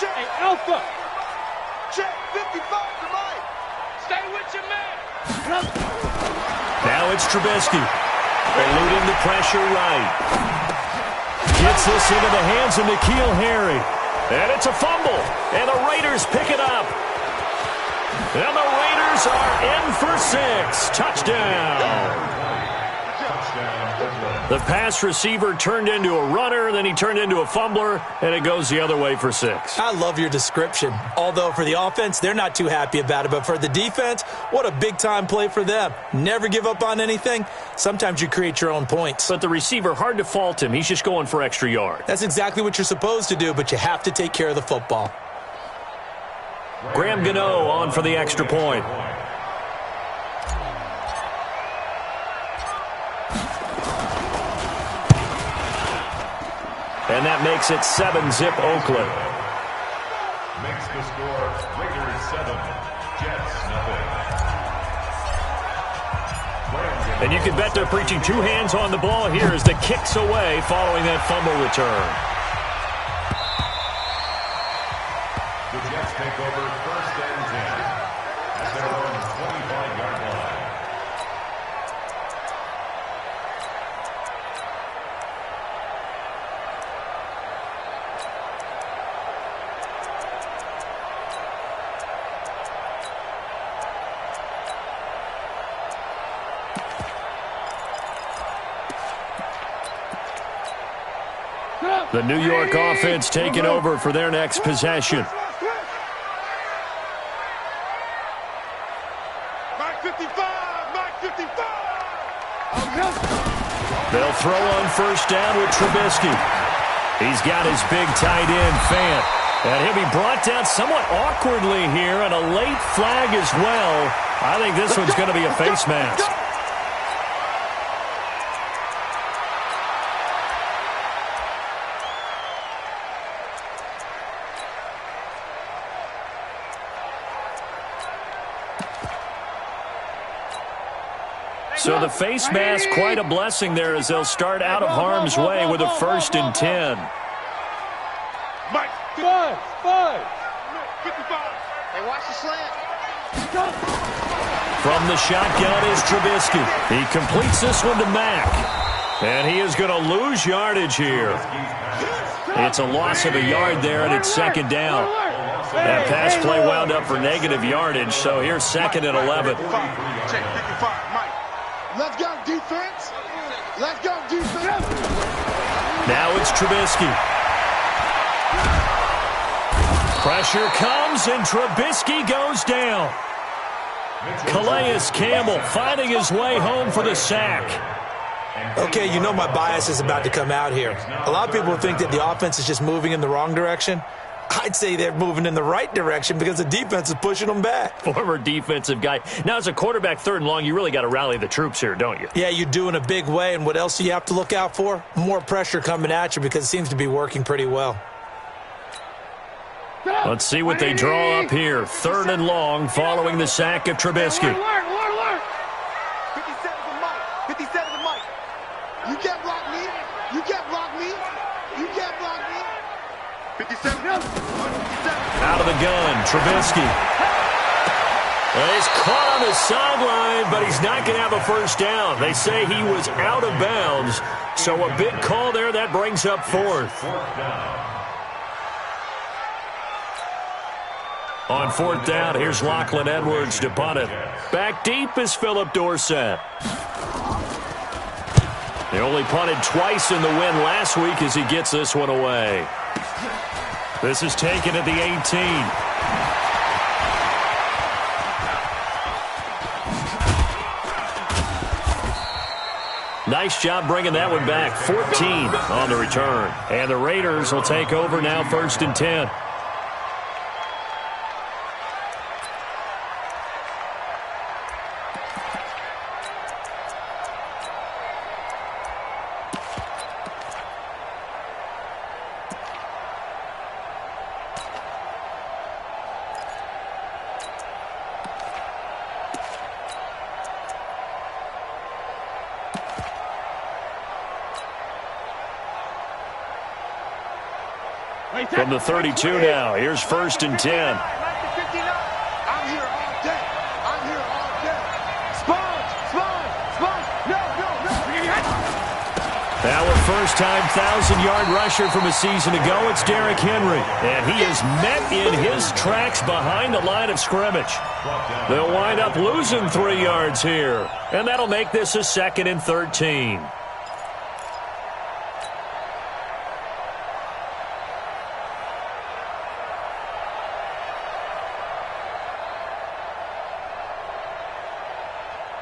Check. Hey, Alpha. Check. 55 to Mike. Stay with your man. Now it's Trubisky. Eluding the pressure right. Gets this into the hands of N'Keal Harry. And it's a fumble. And the Raiders pick it up. And the Raiders are in for 6. Touchdown. The pass receiver turned into a runner, then he turned into a fumbler, and it goes the other way for 6. I love your description. Although for the offense, they're not too happy about it. But for the defense, what a big-time play for them. Never give up on anything. Sometimes you create your own points. But the receiver, hard to fault him. He's just going for extra yard. That's exactly what you're supposed to do, but you have to take care of the football. Graham Gano on for the extra point. And that makes it 7-zip Oakland. Makes the score Raiders 7, Jets nothing. And you can bet they're preaching 2 hands on the ball here as the kick's away following that fumble return. The Jets take over 1st and 10 at their own 25-yard line. The New York offense taking over for their next possession. Mike 55. Mike 55. They'll throw on 1st down with Trubisky. He's got his big tight end, Fant. And he'll be brought down somewhat awkwardly here, and a late flag as well. I think this one's going to be a face mask. So the face mask, quite a blessing there as they'll start out of harm's way with a 1st and 10. Mike 5. 55. Hey, watch the slant. From the shotgun is Trubisky. He completes this one to Mack. And he is going to lose yardage here. It's a loss of a yard there, and it's 2nd down. That pass play wound up for negative yardage, so here's 2nd and 11. Check 55. Mike. Let's go, defense. Let's go, defense. Now it's Trubisky. Pressure comes, and Trubisky goes down. Calais Campbell finding his way home for the sack. Okay, you know my bias is about to come out here. A lot of people think that the offense is just moving in the wrong direction. I'd say they're moving in the right direction because the defense is pushing them back. Former defensive guy. Now, as a quarterback 3rd and long, you really got to rally the troops here, don't you? Yeah, you do in a big way. And what else do you have to look out for? More pressure coming at you because it seems to be working pretty well. Let's see what they draw up here. 3rd and long following the sack of Trubisky. 57 to Mike. 57 to Mike. You can't block me. You can't block me. You can't block me. 57. Out of the gun, Trubisky. Well, he's caught on the sideline, but he's not going to have a 1st down. They say he was out of bounds, so a big call there. That brings up 4th. On 4th down, here's Lachlan Edwards to punt it. Back deep is Philip Dorsett. They only punted twice in the win last week as he gets this one away. This is taken at the 18. Nice job bringing that one back. 14 on the return. And the Raiders will take over now 1st and 10. From the 32 now, here's 1st and 10. I'm here all day. I'm here all day. Sponge. No. Our first-time 1,000-yard rusher from a season ago, it's Derrick Henry. And he is met in his tracks behind the line of scrimmage. They'll wind up losing 3 yards here. And that'll make this a 2nd and 13.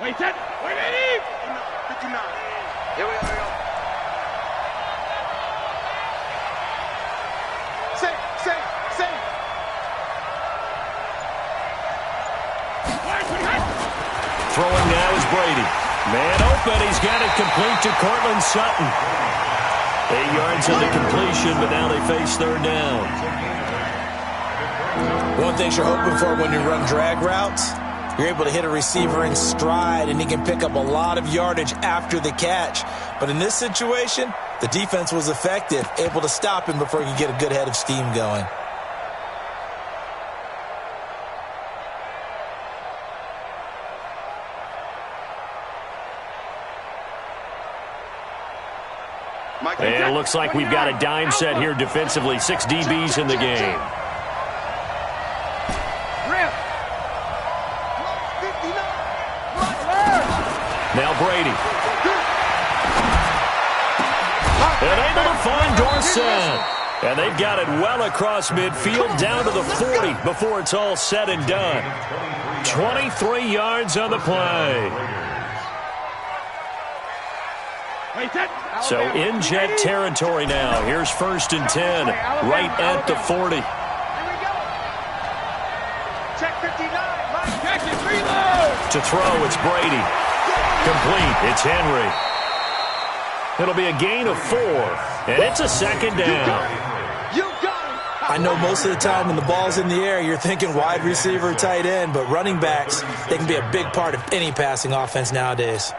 Wait, 59. Here we go. Say. Throwing now is Brady. Man open, he's got it complete to Cortland Sutton. 8 yards on the completion, but now they face 3rd down. One thing you're hoping for when you run drag routes, you're able to hit a receiver in stride, and he can pick up a lot of yardage after the catch. But in this situation, the defense was effective, able to stop him before he could get a good head of steam going. And it looks like we've got a dime set here defensively. 6 DBs in the game. Now Brady. And able to find Dorsett. And they've got it well across midfield down to the 40 before it's all said and done. 23 yards on the play. So in jet territory now. Here's 1st and 10, right at the 40. Here we go. Check 59. Check it, reload. To throw, it's Brady. Complete, it's Henry. It'll be a gain of 4, and it's a 2nd down. You got it. I know most of the time when the ball's in the air, you're thinking wide receiver, tight end, but running backs, they can be a big part of any passing offense nowadays.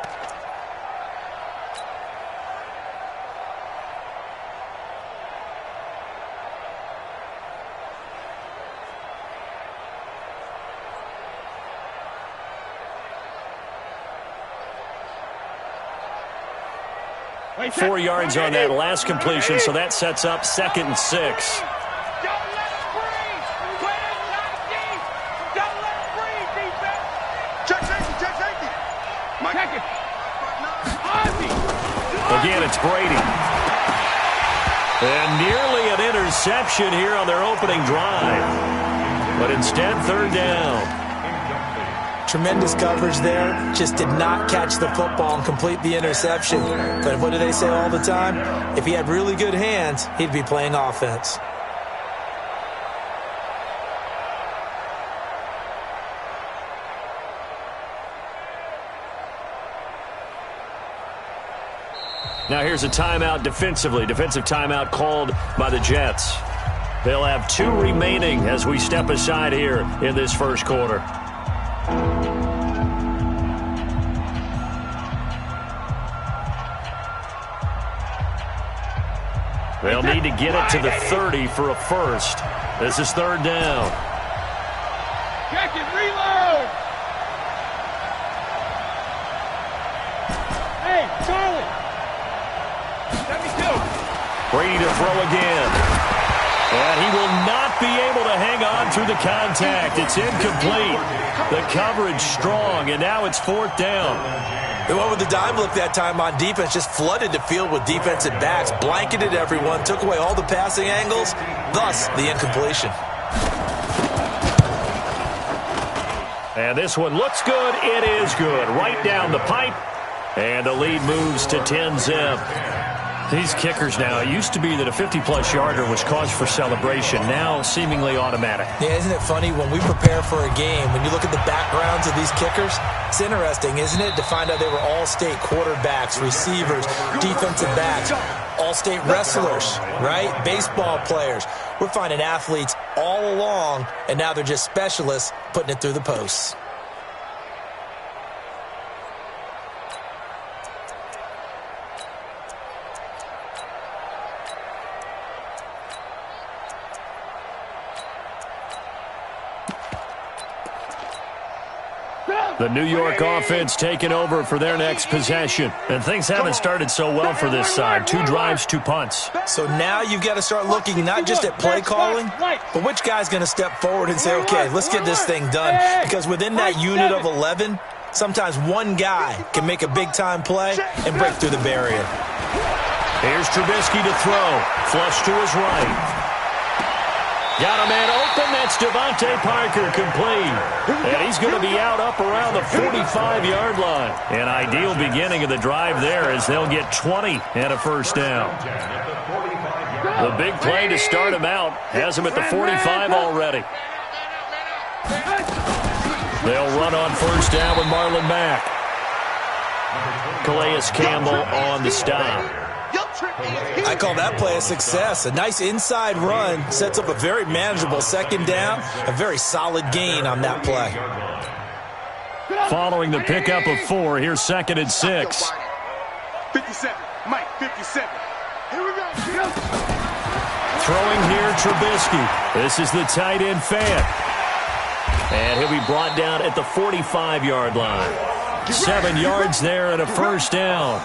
Wait, 4 yards on that last completion, so that sets up 2nd and 6. Don't let it breathe. Put it not deep. Don't let it breathe, defense. Check safety. Mike. Check it. Again, it's Brady. And nearly an interception here on their opening drive. But instead, 3rd down. Tremendous coverage there. Just did not catch the football and complete the interception. But what do they say all the time? If he had really good hands, he'd be playing offense. Now here's a timeout defensively. Defensive timeout called by the Jets. They'll have 2 remaining as we step aside here in this first quarter. They'll need to get it to the 30 for a first. This is 3rd down. Check it, reload. Hey, Charlie. 72. Brady to throw again. And he will not be able to hang on through the contact. It's incomplete. The coverage strong, and now it's 4th down. They went with the dime look that time on defense, just flooded the field with defensive backs, blanketed everyone, took away all the passing angles, thus the incompletion. And this one looks good. It is good. Right down the pipe. And the lead moves to 10-zip. These kickers now, it used to be that a 50-plus yarder was cause for celebration, now seemingly automatic. Yeah, isn't it funny when we prepare for a game, when you look at the backgrounds of these kickers, it's interesting, isn't it, to find out they were all-state quarterbacks, receivers, defensive backs, all-state wrestlers, right? Baseball players. We're finding athletes all along, and now they're just specialists putting it through the posts. The New York offense taking over for their next possession. And things haven't started so well for this side. 2 drives, 2 punts. So now you've got to start looking not just at play calling, but which guy's going to step forward and say, okay, let's get this thing done. Because within that unit of 11, sometimes one guy can make a big-time play and break through the barrier. Here's Trubisky to throw. Flush to his right. Got a man open. That's Devontae Parker complete. And he's going to be out up around the 45-yard line. An ideal beginning of the drive there as they'll get 20 and a first down. The big play to start him out has him at the 45 already. They'll run on first down with Marlon Mack. Calais Campbell on the stop. I call that play a success. A nice inside run sets up a very manageable second down, a very solid gain on that play. Following the pickup of 4, here's 2nd and 6. 57, Mike, 57. Here we go. Throwing here, Trubisky. This is the tight end fan. And he'll be brought down at the 45-yard line. 7 yards there and a first down.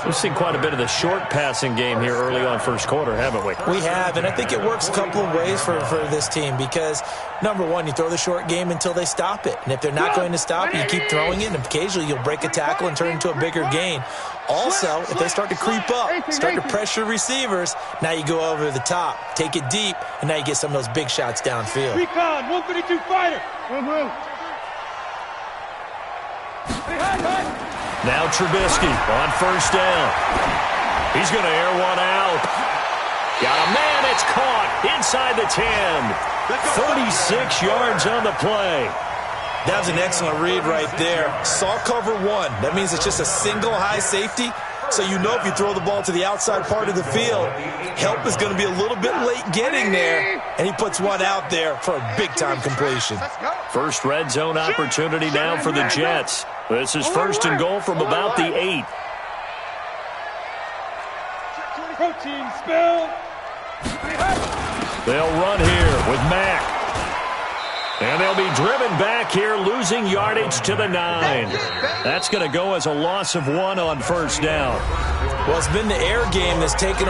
We've seen quite a bit of the short passing game here early on first quarter, haven't we? We have, and I think it works a couple of ways for this team because, number one, you throw the short game until they stop it. And if they're not going to stop it, you keep throwing it, and occasionally you'll break a tackle and turn it into a bigger gain. Also, if they start to creep up, start to pressure receivers, now you go over the top, take it deep, and now you get some of those big shots downfield. Recon, 152 fighter. Now Trubisky on first down. He's going to air one out. Got a man. It's caught inside the 10. 36 yards on the play. That was an excellent read right there. Saw cover 1. That means it's just a single high safety. So you know if you throw the ball to the outside part of the field, help is going to be a little bit late getting there. And he puts one out there for a big-time completion. First red zone opportunity now for the Jets. This is 1st and goal from about the 8. Protein spill. They'll run here with Mack. And they'll be driven back here, losing yardage to the 9. That's going to go as a loss of 1 on first down. Well, it's been the air game that's taken.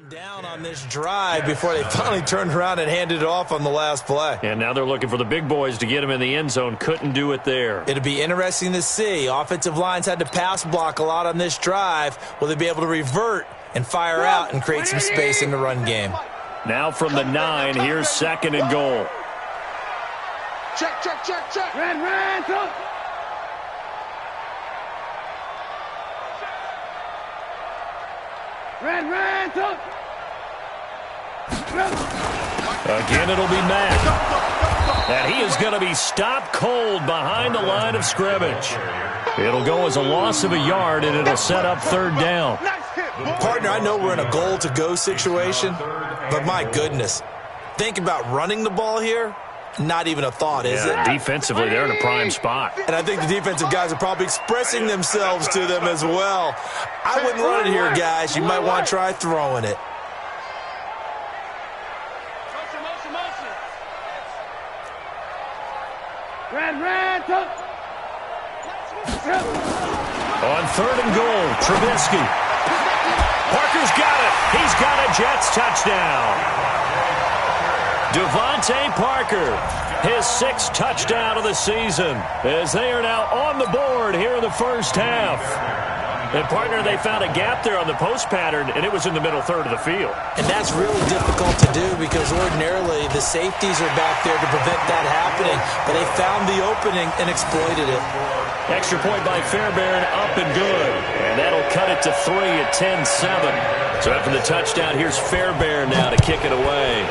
Down on this drive before they finally turned around and handed it off on the last play. And now they're looking for the big boys to get him in the end zone. Couldn't do it there. It'll be interesting to see. Offensive lines had to pass block a lot on this drive. Will they be able to revert and fire out and create some space in the run game? Now from the 9, here's 2nd and goal. Check, check, check, check. Ran, throw. Ran, throw. Again, it'll be Mack. And he is going to be stopped cold behind the line of scrimmage. It'll go as a loss of a yard, and it'll set up 3rd down. Partner, I know we're in a goal-to-go situation, but my goodness, think about running the ball here. Not even a thought, is it? Defensively, they're in a prime spot. And I think the defensive guys are probably expressing themselves to them as well. I wouldn't run it here, guys. You might want to try throwing it. Ran, throw. On 3rd and goal, Trubisky. Parker's got it. He's got a Jets touchdown. Devontae Parker, his 6th touchdown of the season, as they are now on the board here in the first half. And, partner, they found a gap there on the post pattern, and it was in the middle third of the field. And that's really difficult to do because ordinarily the safeties are back there to prevent that happening. But they found the opening and exploited it. Extra point by Fairbairn, up and good. And that'll cut it to 3 at 10-7. So after the touchdown, here's Fairbairn now to kick it away.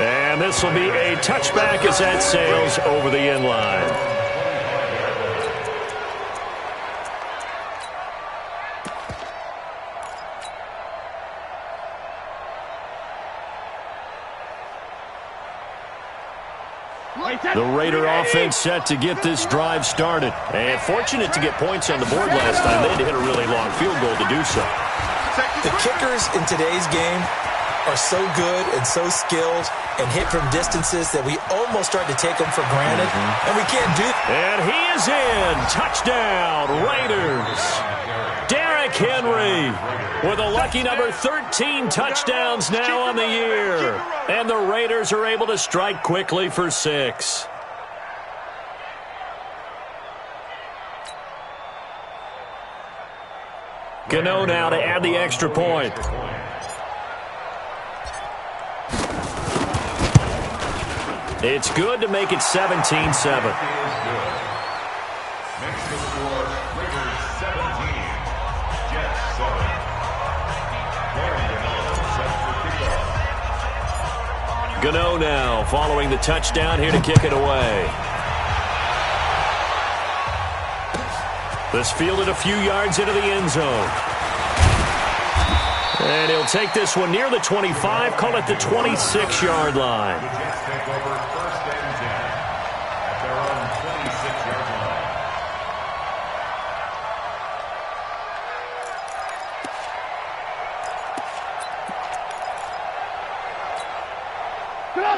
And this will be a touchback as that sails over the end line. The Raider offense set to get this drive started. And fortunate to get points on the board last time. They had to hit a really long field goal to do so. The kickers in today's game are so good and so skilled and hit from distances that we almost start to take them for granted. And we can't do that. And he is in. Touchdown, Raiders. Derrick Henry with a lucky number 13 touchdowns now on the year. And the Raiders are able to strike quickly for 6. Gano now to add the extra point. It's good to make it 17-7. Gano now following the touchdown here to kick it away. This fielded a few yards into the end zone. And he'll take this one near the 25, call it the 26-yard line. Take over first and 10 at their own 26-yard line.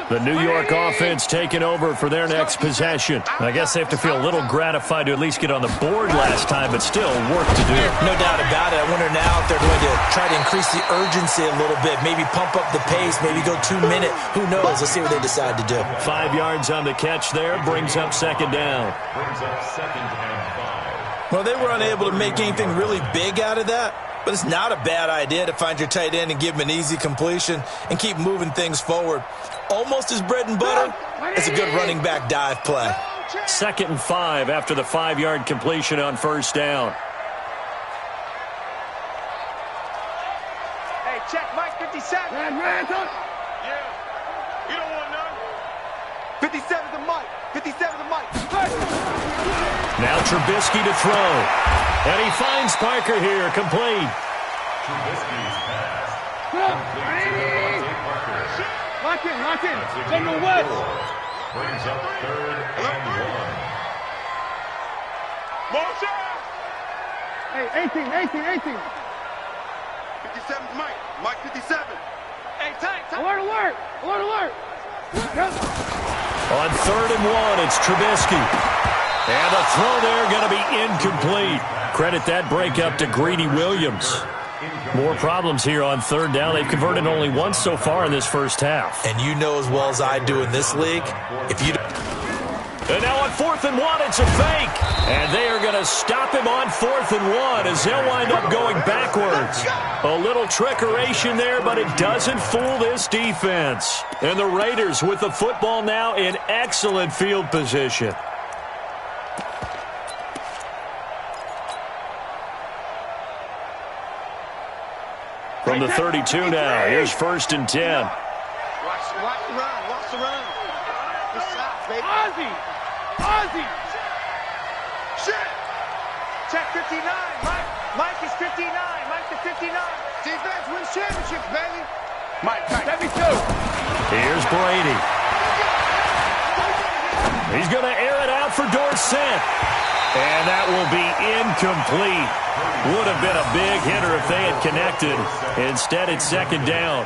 The New York offense taking over for their next possession. I guess they have to feel a little gratified to at least get on the board last time, but still work to do. No doubt about it. I wonder now if they're going to try to increase the urgency a little bit, maybe pump up the pace, maybe go 2 minute. Who knows? Let's see what they decide to do. 5 yards on the catch there, brings up second down. Brings up 2nd and 5. Well, they were unable to make anything really big out of that, but it's not a bad idea to find your tight end and give him an easy completion and keep moving things forward. Almost his bread and butter. It's a good running back dive play. 2nd and 5 after the 5-yard completion on first down. Hey, check Mike 57. Yeah, you don't want none. 57 to Mike. 57 to Mike. Now Trubisky to throw. And he finds Parker here, complete. Trubisky's pass. Complete to Devontae Parker. Lock in. That's From the west. Brings up 3rd and 1. Motion. Hey, 18. 57 to Mike. Mike 57. Hey, time. Alert. On 3rd and 1, it's Trubisky. And the throw there going to be incomplete. Credit that break up to Greedy Williams. More problems here on 3rd down. They've converted only once so far in this first half. And you know as well as I do in this league, if you... And now on 4th and 1, it's a fake. And they are going to stop him on 4th and 1 as they'll wind up going backwards. A little trickeration there, but it doesn't fool this defense. And the Raiders with the football now in excellent field position. From the 32 now, here's 1st and 10. Watch the run. Good shot, baby. Ozzy. Shit. Check 59. Mike is 59. Mike is 59. Defense wins championships, baby. Mike. 72. Here's Brady. He's going to air it out for Dorsett. And that will be incomplete. Would have been a big hitter if they had connected. Instead, it's 2nd down.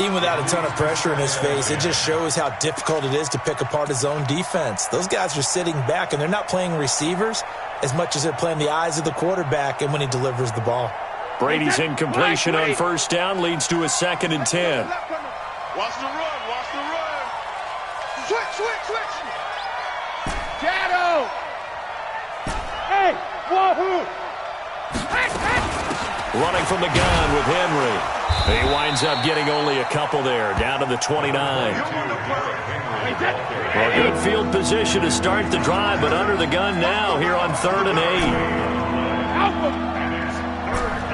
Even without a ton of pressure in his face, it just shows how difficult it is to pick apart his own defense. Those guys are sitting back, and they're not playing receivers as much as they're playing the eyes of the quarterback and when he delivers the ball. Brady's incompletion on 1st down leads to a 2nd and 10. Watch the run. Switch. Shadow. Running from the gun with Henry. He winds up getting only a couple there, down to the 29. Well, good field position to start the drive, but under the gun now here on 3rd and 8. Alpha.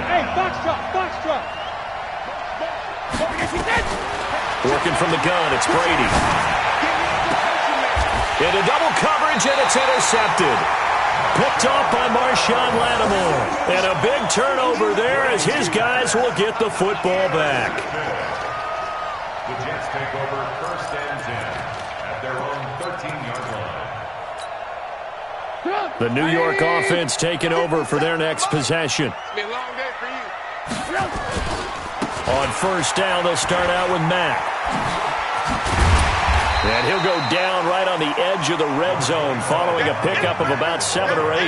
Hey, box truck. Working from the gun, it's Brady. Into double coverage, and it's intercepted. Picked off by Marshawn Lattimore. And a big turnover there as his guys will get the football back. The Jets take over 1st and 10 at their own 13-yard line. The New York offense taking over for their next possession. It's been a long day for you. On 1st down, they'll start out with Mack. And he'll go down right on the edge of the red zone following a pickup of about 7 or 8.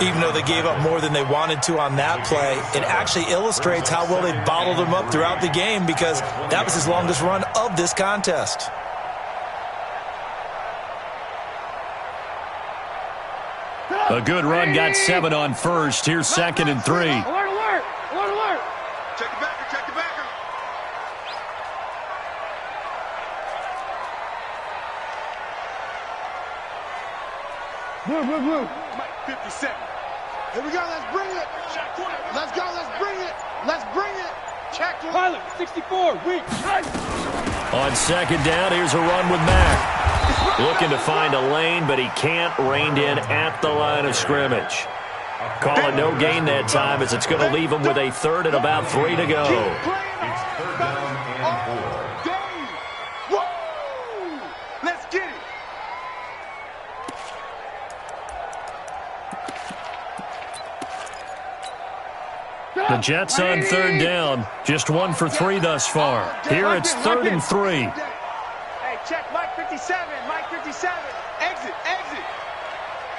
Even though they gave up more than they wanted to on that play, it actually illustrates how well they bottled them up throughout the game because that was his longest run of this contest. A good run got 7 on 1st. Here's 2nd and 3. Alert. Check the backer. Blue. Mike 57. Here we go, let's bring it. Let's go, let's bring it. Check to pilot, 64, weak. On 2nd down, here's a run with Mack. Looking to find a lane, but he can't. Reined in at the line of scrimmage. Call it no gain that time as it's going to leave him with a 3rd and about 3 to go. It's 3rd down and 4. Woo! Let's get it. The Jets on 3rd down. Just 1 for 3 thus far. Here it's 3rd and 3. Hey, check Mike 57. Exit.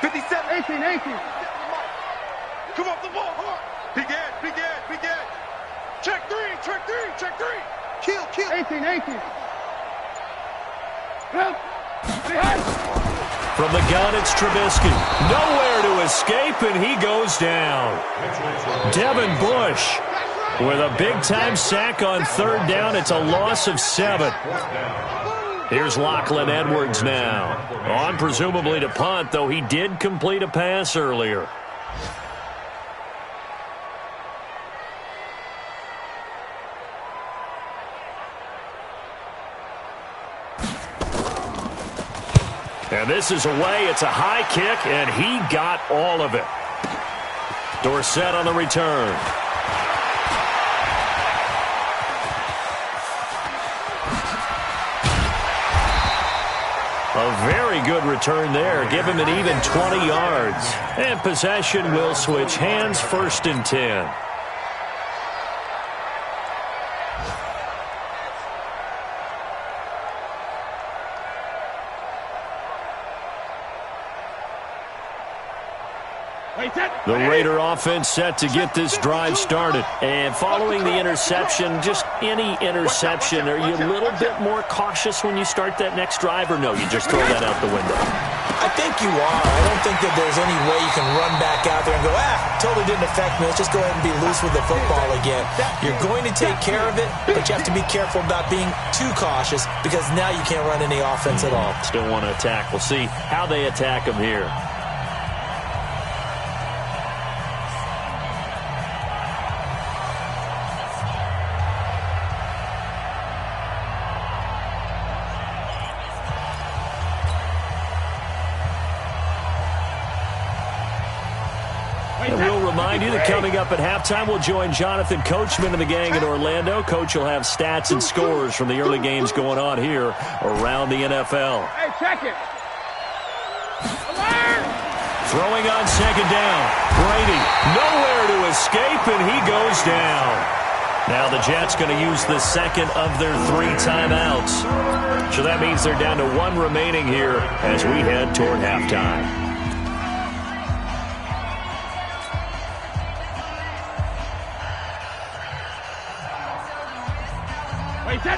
57. 18. Come off the ball hard. Big head. Check three. Kill. 18. From the gun, it's Trubisky. Nowhere to escape, and he goes down. Devin Bush with a big-time sack on 3rd down. It's a loss of 7. Here's Lachlan Edwards now. On presumably to punt, though he did complete a pass earlier. And this is away. It's a high kick, and he got all of it. Dorsett on the return. A very good return there. Give him an even 20 yards. And possession will switch hands. 1st and 10. The Raider offense set to get this drive started. And following the interception, just any interception, are you a little bit more cautious when you start that next drive, or no, you just throw that out the window? I think you are. I don't think that there's any way you can run back out there and go, totally didn't affect me. Let's just go ahead and be loose with the football again. You're going to take care of it, but you have to be careful about being too cautious because now you can't run any offense at all. Still want to attack. We'll see how they attack him here. And we'll remind you that coming up at halftime, we'll join Jonathan Coachman and the gang in Orlando. Coach will have stats and scores from the early games going on here around the NFL. Hey, check it. Throwing on 2nd down. Brady nowhere to escape, and he goes down. Now the Jets going to use the 2nd of their 3 timeouts. So that means they're down to 1 remaining here as we head toward halftime.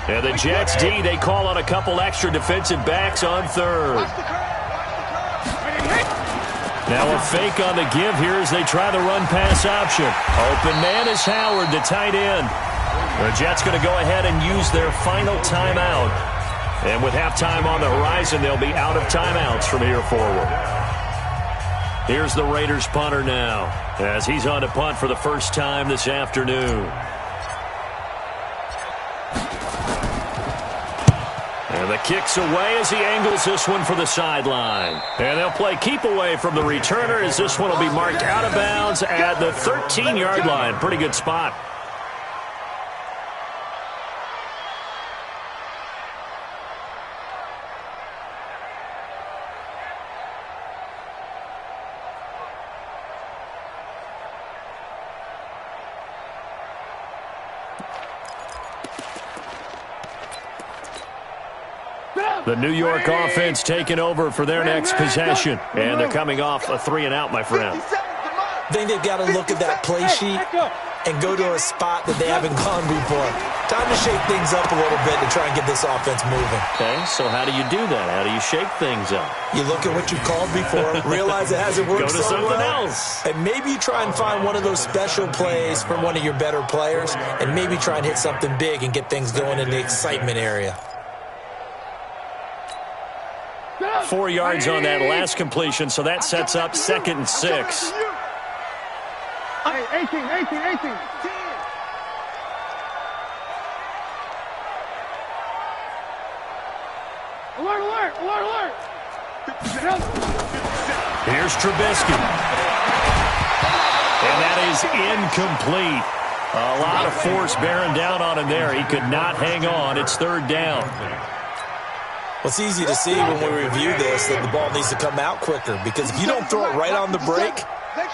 And the Jets D, they call on a couple extra defensive backs on 3rd. Now a fake on the give here as they try the run-pass option. Open man is Howard, the tight end. The Jets going to go ahead and use their final timeout. And with halftime on the horizon, they'll be out of timeouts from here forward. Here's the Raiders punter now as he's on to punt for the first time this afternoon. And the kick's away as he angles this one for the sideline. And they'll play keep away from the returner as this one will be marked out of bounds at the 13-yard line. Pretty good spot. The New York offense taking over for their next possession. And they're coming off a 3-and-out, my friend. I think they've got to look at that play sheet and go to a spot that they haven't gone before. Time to shake things up a little bit to try and get this offense moving. Okay, so how do you do that? How do you shake things up? You look at what you called before, realize it hasn't worked go to so something well, else. and maybe you try and find one of those special plays from one of your better players, and maybe try and hit something big and get things going in the excitement area. 4 yards on that last completion, so that sets up 2nd and 6. 18. Alert. Here's Trubisky. And that is incomplete. A lot of force bearing down on him there. He could not hang on. It's 3rd down. Well, it's easy to see when we review this that the ball needs to come out quicker, because if you don't throw it right on the break,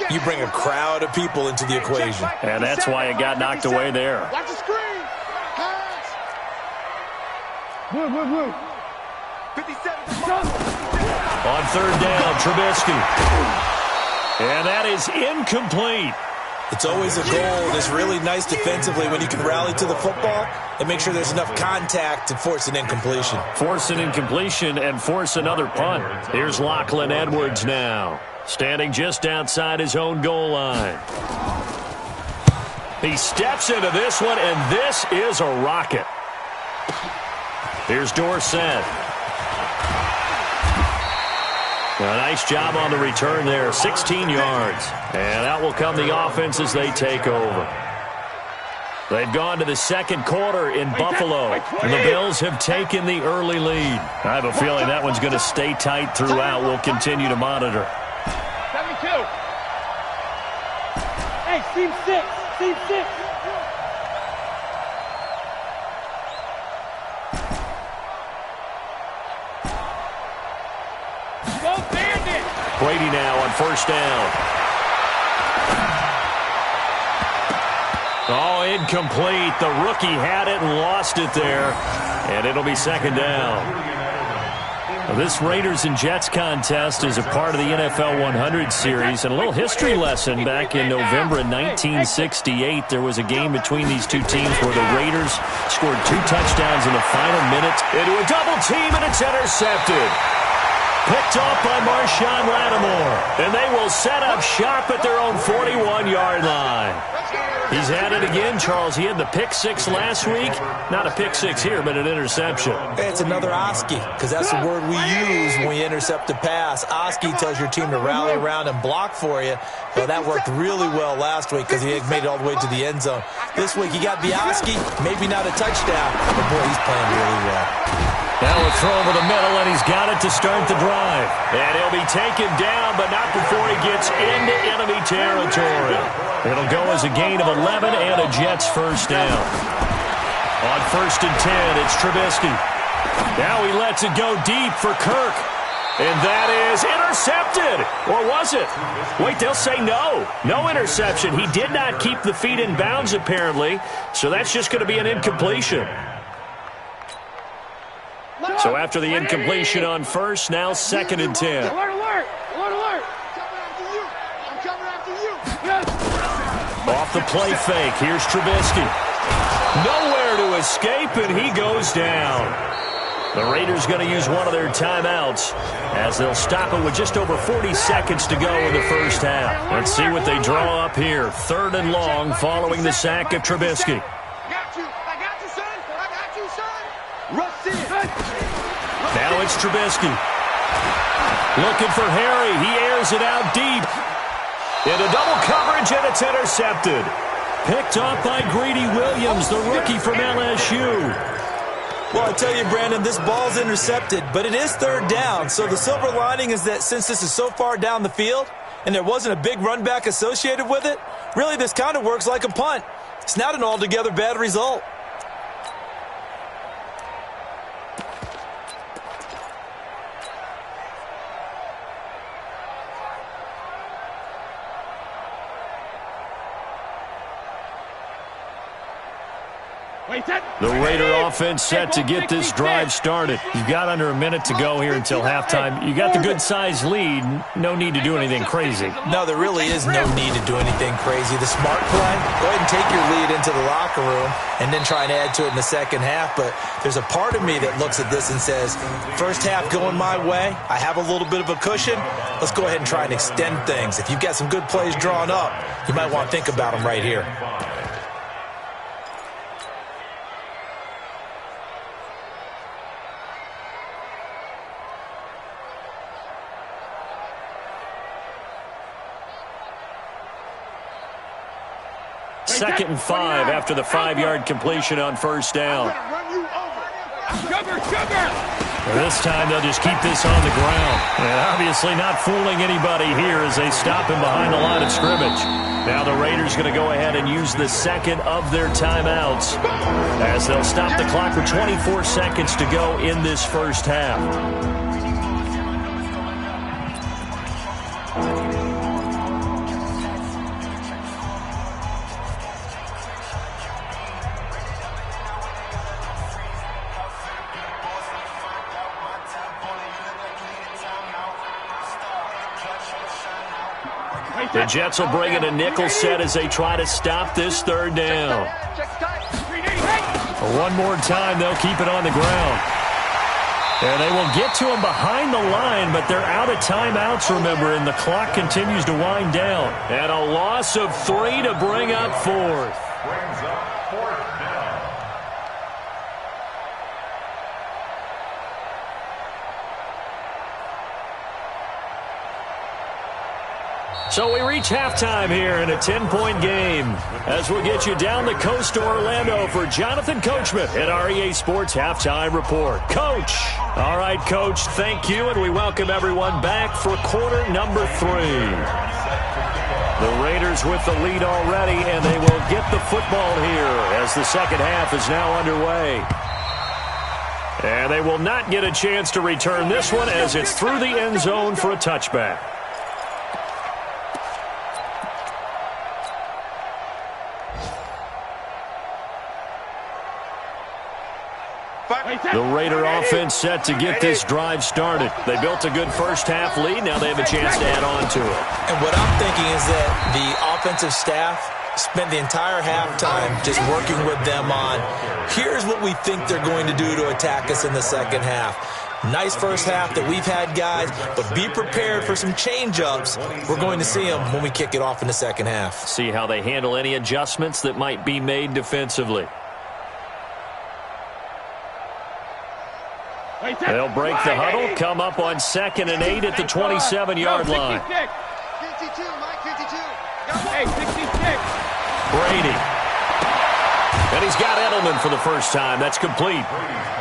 you bring a crowd of people into the equation. And that's why it got knocked away there. Watch the screen. Pass. Blue. 57. On 3rd down, Trubisky. And that is incomplete. It's always a goal, and it's really nice defensively when you can rally to the football and make sure there's enough contact to force an incompletion. Force an incompletion and force another punt. Here's Lachlan Edwards now, standing just outside his own goal line. He steps into this one, and this is a rocket. Here's Dorsett. A nice job on the return there, 16 yards. And out will come the offense as they take over. They've gone to the 2nd quarter in Buffalo, and the Bills have taken the early lead. I have a feeling that one's going to stay tight throughout. We'll continue to monitor. 72. Hey, team 6. Brady now on 1st down. Oh, incomplete. The rookie had it and lost it there. And it'll be 2nd down. Now, this Raiders and Jets contest is a part of the NFL 100 series. And a little history lesson, back in November of 1968, there was a game between these two teams where the Raiders scored 2 touchdowns in the final minutes into a double team, and it's intercepted. Picked off by Marshawn Lattimore. And they will set up shop at their own 41-yard line. He's had it again, Charles. He had the pick 6 last week. Not a pick 6 here, but an interception. It's another Oski, because that's the word we use when we intercept a pass. Oski tells your team to rally around and block for you. Well, that worked really well last week because he had made it all the way to the end zone. This week he got the Oski, maybe not a touchdown, but boy, he's playing really well. Now a throw over the middle, and he's got it to start the drive. And he'll be taken down, but not before he gets into enemy territory. It'll go as a gain of 11 and a Jets 1st down. On 1st and 10, it's Trubisky. Now he lets it go deep for Kirk. And that is intercepted. Or was it? Wait, they'll say no. No interception. He did not keep the feet in bounds, apparently. So that's just going to be an incompletion. So after the incompletion on 1st, now 2nd and 10. Alert. I'm coming after you. Off the play fake, here's Trubisky. Nowhere to escape, and he goes down. The Raiders going to use one of their timeouts as they'll stop it with just over 40 seconds to go in the first half. Let's see what they draw up here. 3rd and long following the sack of Trubisky. Now it's Trubisky. Looking for Harry. He airs it out deep. Into double coverage, and it's intercepted. Picked off by Greedy Williams, the rookie from LSU. Well, I tell you, Brandon, this ball's intercepted, but it is 3rd down. So the silver lining is that since this is so far down the field and there wasn't a big run back associated with it, really this kind of works like a punt. It's not an altogether bad result. The Raider offense set to get this drive started. You've got under a minute to go here until halftime. You got the good-sized lead. No need to do anything crazy. No, there really is no need to do anything crazy. The smart play, go ahead and take your lead into the locker room and then try and add to it in the second half. But there's a part of me that looks at this and says, first half going my way, I have a little bit of a cushion. Let's go ahead and try and extend things. If you've got some good plays drawn up, you might want to think about them right here. Second and 5 after the 5-yard completion on first down. This time they'll just keep this on the ground. And obviously not fooling anybody here as they stop him behind the line of scrimmage. Now the Raiders going to go ahead and use the second of their timeouts as they'll stop the clock with 24 seconds to go in this first half. The Jets will bring in a nickel set as they try to stop this 3rd down. One more time, they'll keep it on the ground. And they will get to him behind the line, but they're out of timeouts, remember, and the clock continues to wind down. And a loss of 3 to bring up 4th. Brings up 4th down. So we reach halftime here in a 10-point game as we'll get you down the coast to Orlando for Jonathan Coachman at our EA Sports Halftime Report. Coach. All right, Coach, thank you, and we welcome everyone back for quarter number 3. The Raiders with the lead already, and they will get the football here as the second half is now underway. And they will not get a chance to return this one as it's through the end zone for a touchback. The Raider offense set to get this drive started. They built a good first half lead. Now they have a chance to add on to it. And what I'm thinking is that the offensive staff spent the entire halftime just working with them on, here's what we think they're going to do to attack us in the second half. Nice first half that we've had, guys, but be prepared for some change-ups. We're going to see them when we kick it off in the second half. See how they handle any adjustments that might be made defensively. They'll break the huddle, come up on 2nd and 8 at the 27-yard line. 52, Mike, 52. Hey, 66. Brady. And he's got Edelman for the first time. That's complete.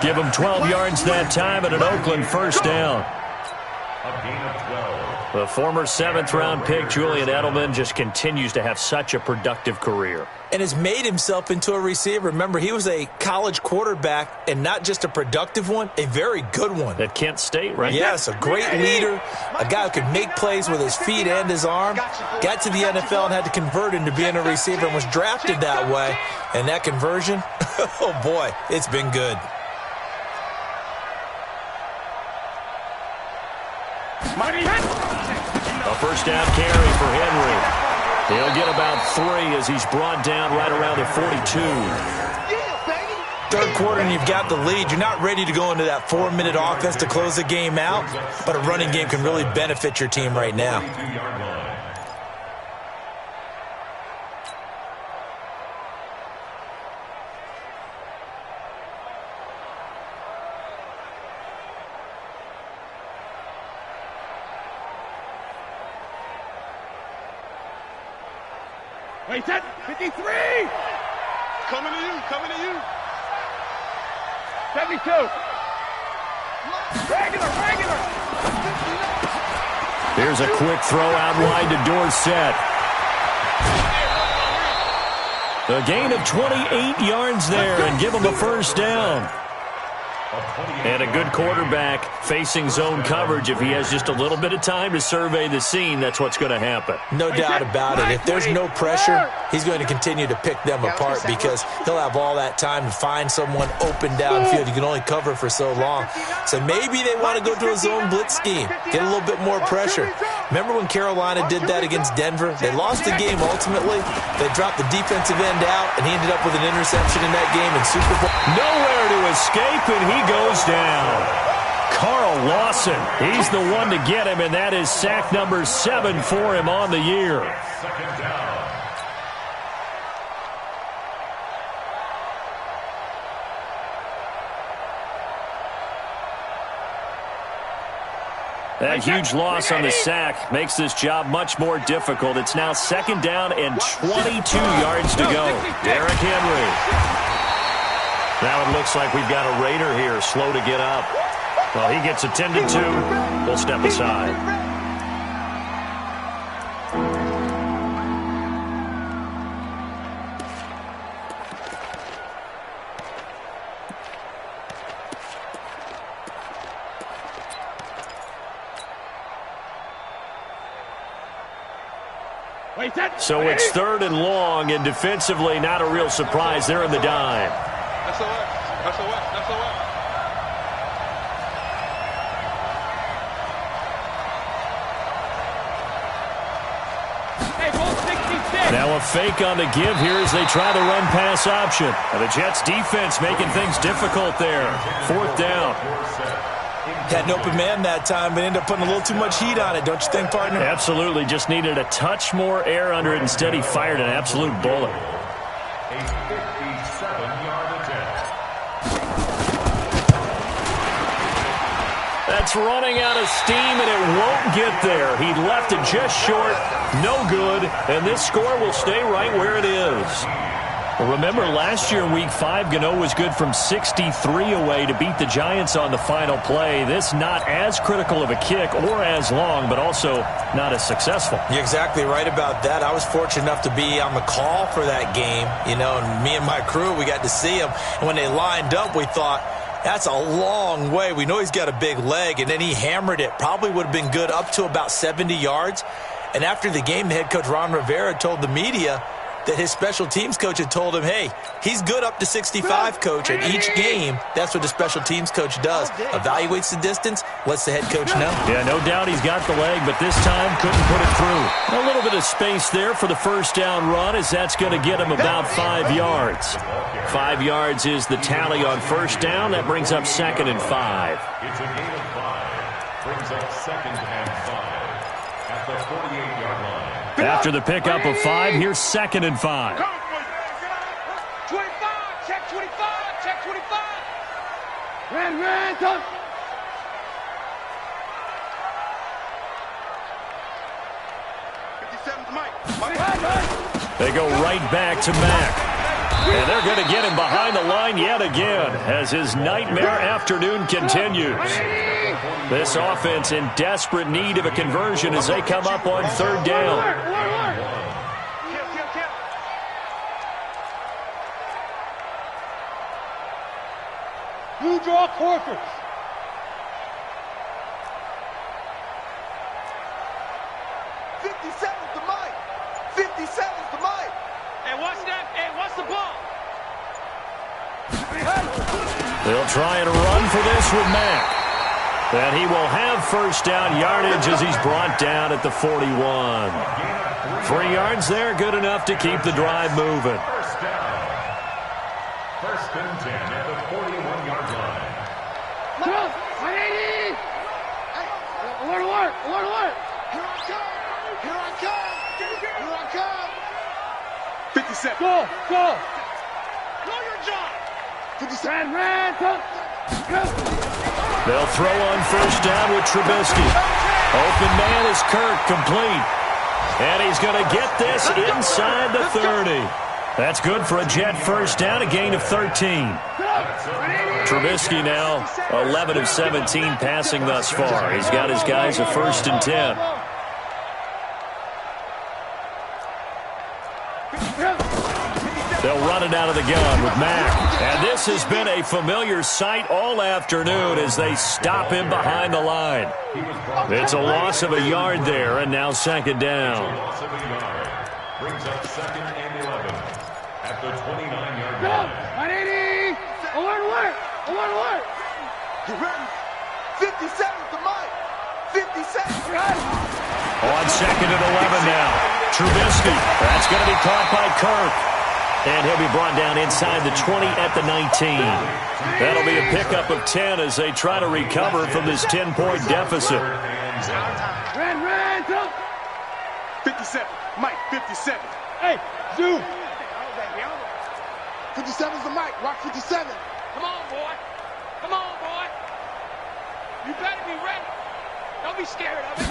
Give him 12 yards that time and an Oakland first down. A gain of 12. The former 7th-round pick, Julian Edelman, just continues to have such a productive career. And has made himself into a receiver. Remember, he was a college quarterback, and not just a productive one, a very good one. At Kent State, right? Yes, a great leader, a guy who could make plays with his feet and his arm. Got to the NFL and had to convert into being a receiver and was drafted that way. And that conversion, oh boy, it's been good. A first down carry for Henry. He'll get about 3 as he's brought down right around the 42. third quarter and you've got the lead, you're not ready to go into that 4-minute offense to close the game out, but a running game can really benefit your team right now. Wait, that 53! Coming to you, coming to you. 72. Regular. Here's a quick throw out wide to Dorsett. A gain of 28 yards there and give him a first down. And a good quarterback facing zone coverage. If he has just a little bit of time to survey the scene, that's what's going to happen. No doubt about it. If there's no pressure, he's going to continue to pick them apart because he'll have all that time to find someone open downfield. You can only cover for so long. So maybe they want to go to a zone blitz scheme, get a little bit more pressure. Remember when Carolina did that against Denver? They lost the game ultimately. They dropped the defensive end out, and he ended up with an interception in that game in Super Bowl. Nowhere to escape, and he goes down. Carl Lawson, he's the one to get him, and that is sack number 7 for him on the year. Second down. That huge loss on the sack makes this job much more difficult. It's now second down and 22 yards to go. Derrick Henry. Now it looks like we've got a Raider here, slow to get up. Well, he gets attended to. We'll step aside. So it's third and long, and defensively, not a real surprise. They're in the dime. Now a fake on the give here as they try the run-pass option. And the Jets' defense making things difficult there. Fourth down. Had an open man that time, but ended up putting a little too much heat on it, don't you think, partner? Absolutely. Just needed a touch more air under it. Instead, he fired an absolute bullet. A 57-yard attempt. That's running out of steam, and it won't get there. He left it just short. No good. And this score will stay right where it is. Well, remember, last year in Week 5, Gano was good from 63 away to beat the Giants on the final play. This not as critical of a kick or as long, but also not as successful. You're exactly right about that. I was fortunate enough to be on the call for that game, and me and my crew, we got to see him. And when they lined up, we thought, that's a long way. We know he's got a big leg, and then he hammered it. Probably would have been good up to about 70 yards. And after the game, the head coach, Ron Rivera, told the media that his special teams coach had told him, hey, he's good up to 65, coach. And each game, that's what the special teams coach does. Evaluates the distance, lets the head coach know. Yeah, no doubt he's got the leg, but this time couldn't put it through. A little bit of space there for the first down run, as that's going to get him about 5 yards. 5 yards is the tally on first down. That brings up second and 5. It's a gain of 5. Brings up second and 5 at the 48-yard line. After the pickup of 5, here's second and 5. 25, check 25, check 25. Ran, done. They go right back to Mack. And they're going to get him behind the line yet again as his nightmare afternoon continues. This offense in desperate need of a conversion as they come up on third down. You draw quarters. They'll try and run for this with Mack. And he will have first down yardage as he's brought down at the 41. 3 yards there, good enough to keep the drive moving. First and 10 at the 41-yard line. Come! 180! Alert! Here I come! Here I come! 57. Go! Know your job! 57. Red, go! They'll throw on first down with Trubisky. Open man is Kirk, complete. And he's going to get this inside the 30. That's good for a Jet first down, a gain of 13. Trubisky now 11 of 17 passing thus far. He's got his guys a first and 10. They'll run it out of the gun with Mack. And this has been a familiar sight all afternoon as they stop him behind the line. It's a loss of a yard there, and now second down. Loss of a yard. Brings up second and 11 at the 29-yard line. 180! Alert! You ready? 57's the mic! 57! On second and 11 now. Trubisky. That's going to be caught by Kirk. And he'll be brought down inside the 20 at the 19. That'll be a pickup of 10 as they try to recover from this 10-point deficit. Red, go! 57. Mike, 57. Hey, Zoo! 57's the mic. Rock 57. Come on, boy. You better be ready. Don't be scared of it.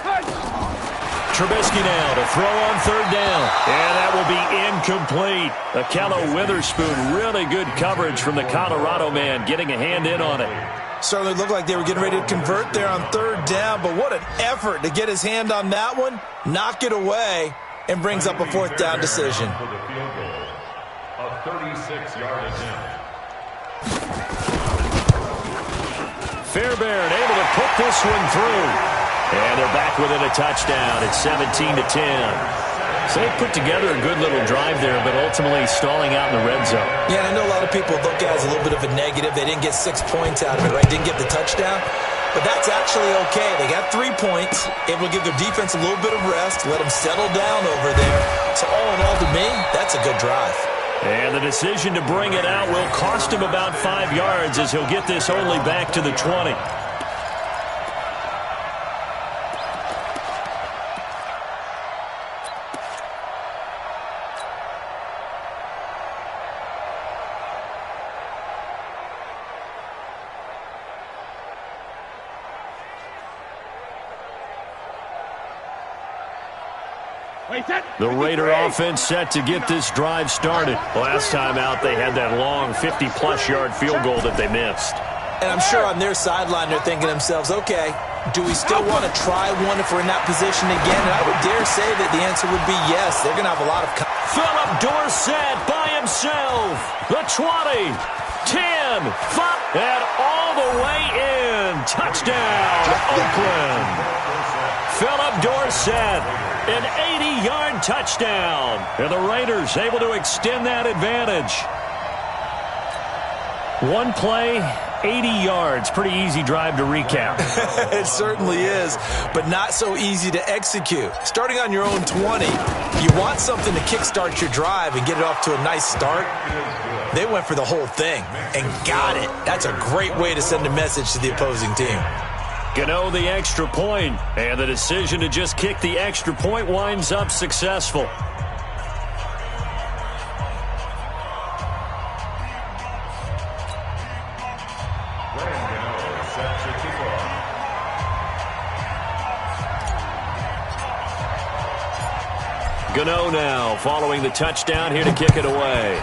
Trubisky now to throw on third down. And that will be incomplete. Akello Witherspoon, really good coverage from the Colorado man, getting a hand in on it. Certainly looked like they were getting ready to convert there on third down, but what an effort to get his hand on that one, knock it away, and brings up a fourth down decision. For the field goal, a 36-yard attempt. Fairbairn able to put this one through. And they're back within a touchdown. It's 17-10. So they put together a good little drive there, but ultimately stalling out in the red zone. Yeah, and I know a lot of people look at it as a little bit of a negative. They didn't get 6 points out of it, right? Didn't get the touchdown. But that's actually okay. They got 3 points, able to give their defense a little bit of rest, let them settle down over there. So all in all, to me, that's a good drive. And the decision to bring it out will cost him about 5 yards as he'll get this only back to the 20. The Raider offense set to get this drive started. Last time out, they had that long 50-plus yard field goal that they missed. And I'm sure on their sideline, they're thinking to themselves, okay, do we still want to try one if we're in that position again? And I would dare say that the answer would be yes. They're going to have a lot of... Philip Dorsett by himself. The 20, 10, 5, and all the way in. Touchdown, Oakland. Philip Dorsett, an 80-yard touchdown. And the Raiders able to extend that advantage. One play, 80 yards. Pretty easy drive to recap. It certainly is, but not so easy to execute. Starting on your own 20, you want something to kickstart your drive and get it off to a nice start. They went for the whole thing and got it. That's a great way to send a message to the opposing team. Gano the extra point, and the decision to just kick the extra point winds up successful. Gano now following the touchdown here to kick it away.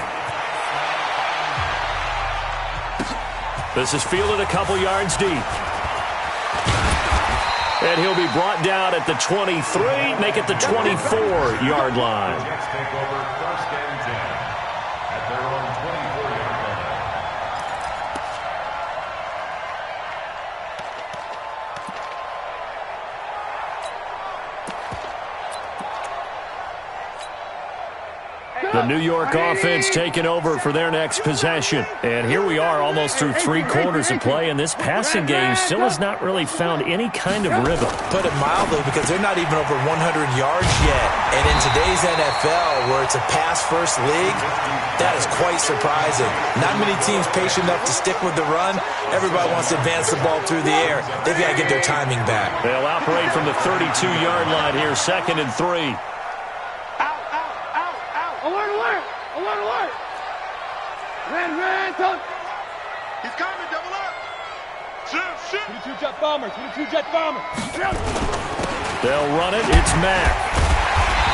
This is fielded a couple yards deep. And he'll be brought down at the 23, make it the 24-yard line. Jets take over first and 10 at their own 24-yard line. The New York offense taking over for their next possession. And here we are almost through 3 quarters of play, and this passing game still has not really found any kind of rhythm. Put it mildly, because they're not even over 100 yards yet. And in today's today's NFL, where it's a pass-first league, that is quite surprising. Not many teams patient enough to stick with the run. Everybody wants to advance the ball through the air. They've got to get their timing back. They'll operate from the 32-yard line here, 2nd and 3. Alert, alert! Alert, alert! Ran, touch! He's coming, double up! Shoot! 22 jet bombers, 22 jet bombers! They'll run it. It's Mack.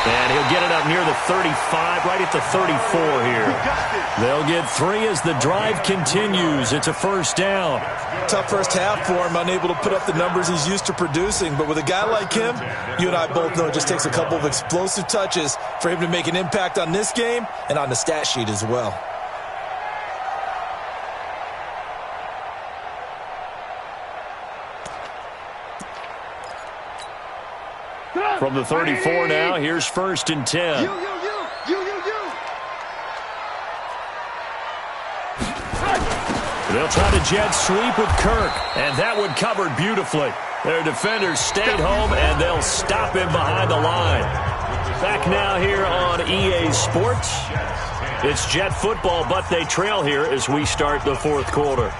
And he'll get it up near the 35, right at the 34 here. They'll get 3 as the drive continues. It's a first down. Tough first half for him, unable to put up the numbers he's used to producing. But with a guy like him, you and I both know it just takes a couple of explosive touches for him to make an impact on this game and on the stat sheet as well. From the 34 now, here's 1st and 10. You. They'll try to jet sweep with Kirk, and that one covered beautifully. Their defenders stayed home, and they'll stop him behind the line. Back now here on EA Sports. It's Jet football, but they trail here as we start the 4th quarter.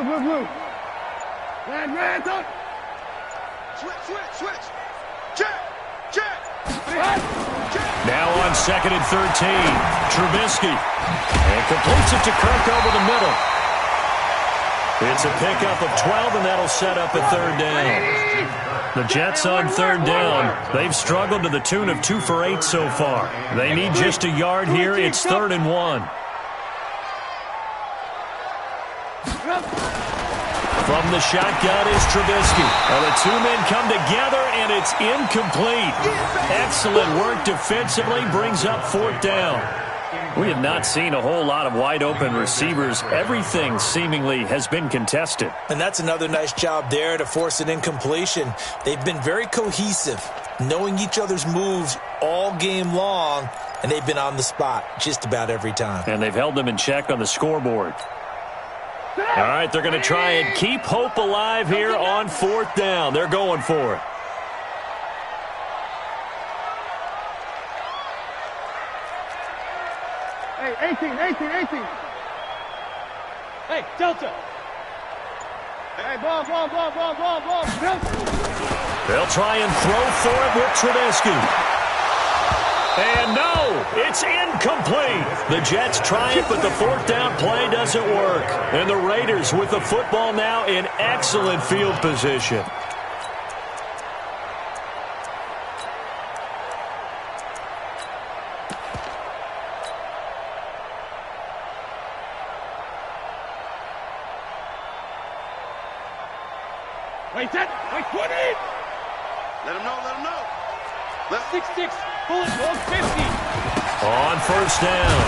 Blue. Ran, touch! Switch! Check! Now on 2nd and 13, Trubisky. And completes it to Kirk over the middle. It's a pickup of 12, and that'll set up a 3rd down. The Jets on 3rd down. They've struggled to the tune of 2 for 8 so far. They need just a yard here. It's 3rd and 1. From the shotgun is Trubisky. And the 2 men come together, and it's incomplete. Excellent work defensively, brings up 4th down. We have not seen a whole lot of wide-open receivers. Everything seemingly has been contested. And that's another nice job there to force an incompletion. They've been very cohesive, knowing each other's moves all game long, and they've been on the spot just about every time. And they've held them in check on the scoreboard. All right, they're going to try and keep hope alive here on 4th down. They're going for it. Hey, 18. Hey, Delta. Hey, ball. They'll try and throw for it with Trubisky. And no, it's incomplete. The Jets try it, but the 4th down play doesn't work. And the Raiders with the football now in excellent field position. Wait, 20. Let him know. Let's 6-6. Pull it, 50. On 1st down,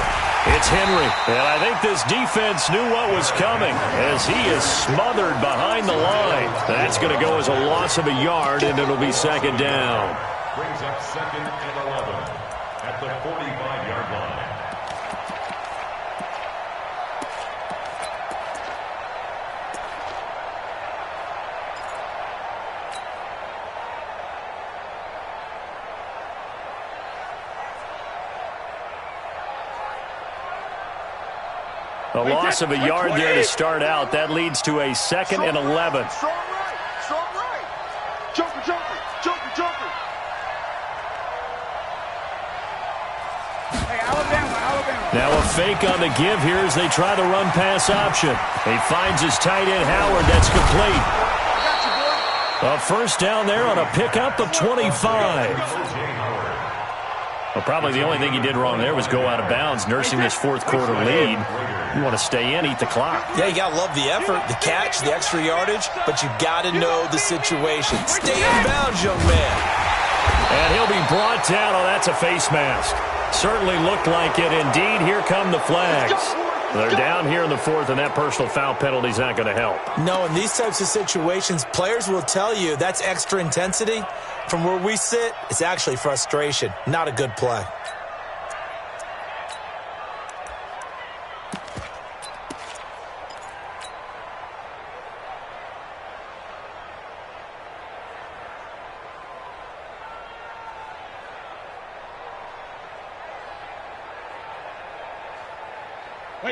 it's Henry. And I think this defense knew what was coming as he is smothered behind the line. That's going to go as a loss of a yard, and it'll be 2nd down. Brings up 2nd and 11 at the 45-yard line. A loss of a yard there to start out. That leads to a 2nd and 11. Strong right. Jumper. Hey, Alabama. Now a fake on the give here as they try the run-pass option. He finds his tight end, Howard. That's complete. A 1st down there on a pickup of 25. Well, probably the only thing he did wrong there was go out of bounds, nursing this fourth quarter lead. You want to stay in, eat the clock. Yeah, you got to love the effort, the catch, the extra yardage, but you got to know the situation. Stay in bounds, young man. And he'll be brought down. Oh, that's a face mask. Certainly looked like it. Indeed, here come the flags. They're down here in the fourth, and that personal foul penalty is not going to help. No, in these types of situations, players will tell you that's extra intensity. From where we sit, it's actually frustration. Not a good play.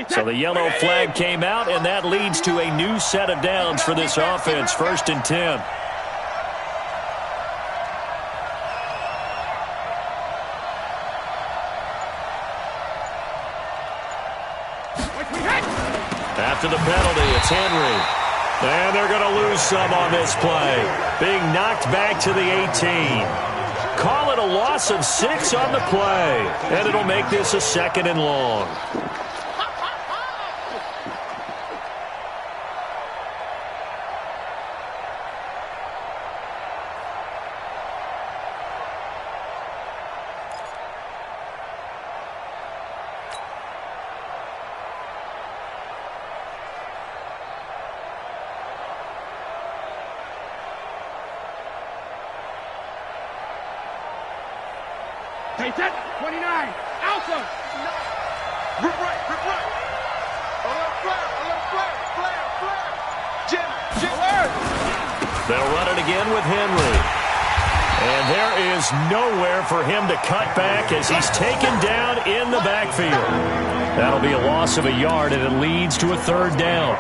So the yellow flag came out, and that leads to a new set of downs for this offense. 1st and 10. After the penalty, it's Henry. And they're going to lose some on this play. Being knocked back to the 18. Call it a loss of 6 on the play. And it'll make this a 2nd and long. Take that, 29, Alpha. Rip right. Jim. They'll run it again with Henry. And there is nowhere for him to cut back as he's taken down in the backfield. That'll be a loss of a yard, and it leads to a 3rd down.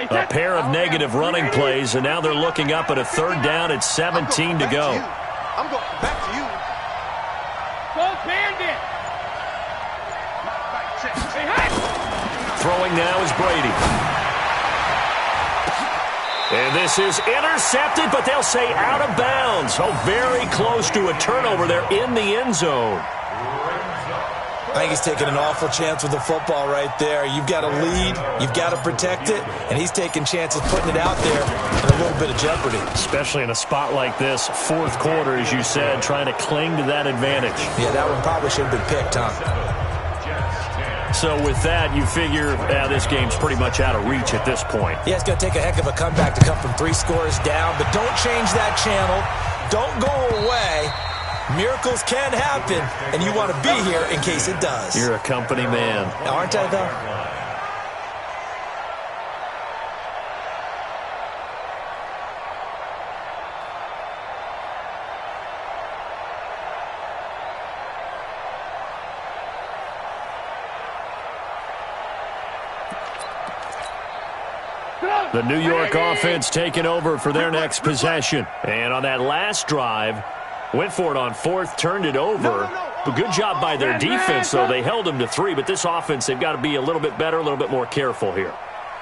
A pair of negative running plays, and now they're looking up at a 3rd down at 17 to go. I'm going back to you. Go Bandit. Throwing now is Brady. And this is intercepted, but they'll say out of bounds. Oh, very close to a turnover there in the end zone. I think he's taking an awful chance with the football right there. You've got to lead, you've got to protect it, and he's taking chances putting it out there in a little bit of jeopardy. Especially in a spot like this, 4th quarter, as you said, trying to cling to that advantage. Yeah, that one probably should have been picked, huh? So with that, you figure this game's pretty much out of reach at this point. Yeah, it's going to take a heck of a comeback to come from 3 scores down, but don't change that channel. Don't go away. Miracles can happen, and you want to be here in case it does. You're a company man. Aren't I, though? The New York offense taking over for their next possession. And on that last drive, went for it on 4th, turned it over. But good job by their defense, though. They held them to 3, but this offense, they've got to be a little bit better, a little bit more careful here.